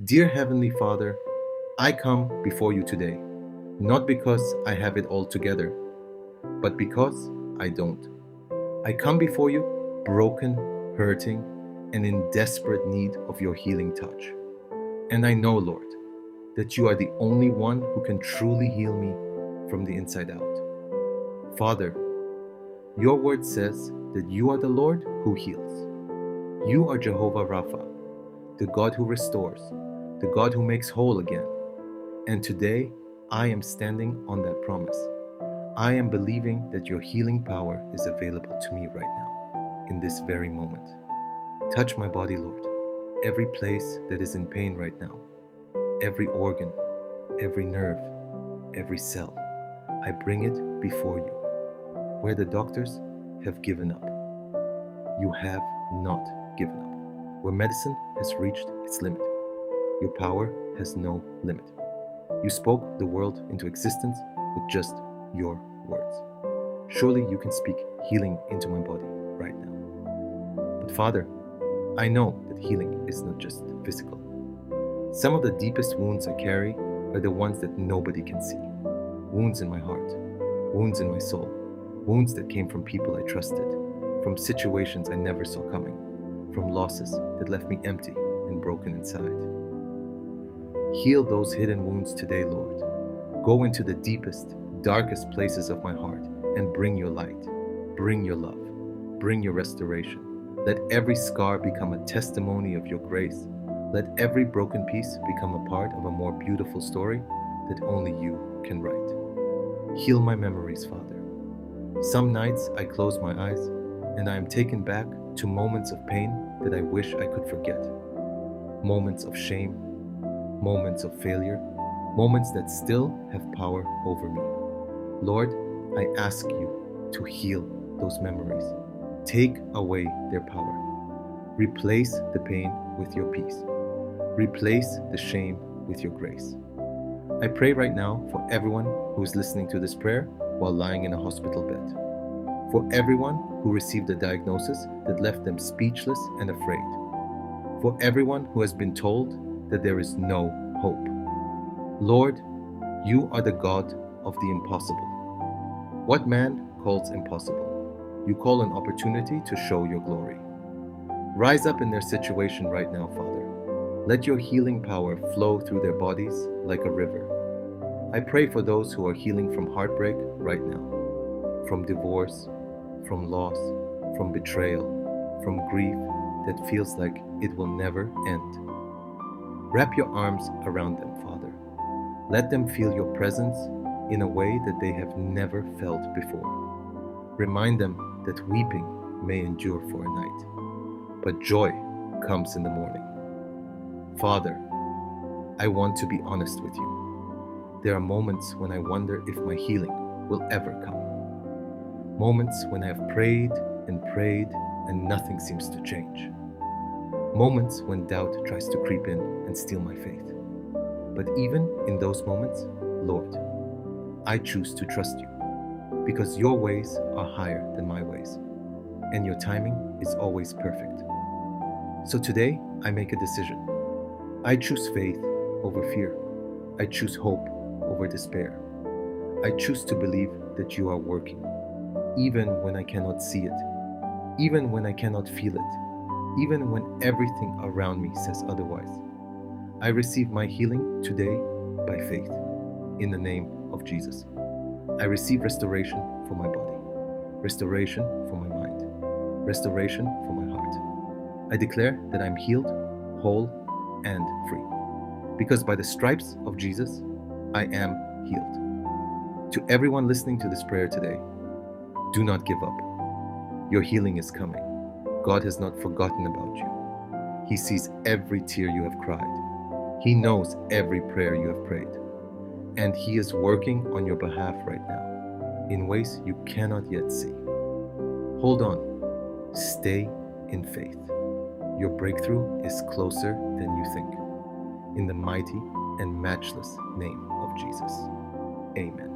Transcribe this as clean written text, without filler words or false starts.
Dear Heavenly Father, I come before you today, not because I have it all together, but because I don't. I come before you broken, hurting, and in desperate need of your healing touch. And I know, Lord, that you are the only one who can truly heal me from the inside out. Father, your word says that you are the Lord who heals. You are Jehovah Rapha, the God who restores, the God who makes whole again. And today, I am standing on that promise. I am believing that your healing power is available to me right now, in this very moment. Touch my body, Lord, every place that is in pain right now, every organ, every nerve, every cell. I bring it before you, where the doctors have given up. You have not given up. Where medicine has reached its limit, your power has no limit. You spoke the world into existence with just your words. Surely you can speak healing into my body right now. But Father, I know that healing is not just physical. Some of the deepest wounds I carry are the ones that nobody can see. Wounds in my heart, wounds in my soul, wounds that came from people I trusted, from situations I never saw coming, from losses that left me empty and broken inside. Heal those hidden wounds today, Lord. Go into the deepest, darkest places of my heart and bring your light, bring your love, bring your restoration. Let every scar become a testimony of your grace. Let every broken piece become a part of a more beautiful story that only you can write. Heal my memories, Father. Some nights I close my eyes and I am taken back to moments of pain that I wish I could forget. Moments of shame, moments of failure, moments that still have power over me. Lord, I ask you to heal those memories. Take away their power. Replace the pain with your peace. Replace the shame with your grace. I pray right now for everyone who is listening to this prayer while lying in a hospital bed. For everyone who received a diagnosis that left them speechless and afraid. For everyone who has been told that there is no hope. Lord, you are the God of the impossible. What man calls impossible, you call an opportunity to show your glory. Rise up in their situation right now, Father. Let your healing power flow through their bodies like a river. I pray for those who are healing from heartbreak right now, from divorce, from loss, from betrayal, from grief that feels like it will never end. Wrap your arms around them, Father. Let them feel your presence in a way that they have never felt before. Remind them that weeping may endure for a night, but joy comes in the morning. Father, I want to be honest with you. There are moments when I wonder if my healing will ever come. Moments when I have prayed and nothing seems to change. Moments when doubt tries to creep in and steal my faith. But even in those moments, Lord, I choose to trust you because your ways are higher than my ways and your timing is always perfect. So today, I make a decision. I choose faith over fear. I choose hope over despair. I choose to believe that you are working, even when I cannot see it, even when I cannot feel it, even when everything around me says otherwise. I receive my healing today by faith, in the name of Jesus. I receive restoration for my body, restoration for my mind, restoration for my heart. I declare that I'm healed, whole, and free. Because by the stripes of Jesus, I am healed. To everyone listening to this prayer today, do not give up. Your healing is coming. God has not forgotten about you. He sees every tear you have cried. He knows every prayer you have prayed. And He is working on your behalf right now in ways you cannot yet see. Hold on. Stay in faith. Your breakthrough is closer than you think. In the mighty and matchless name of Jesus. Amen.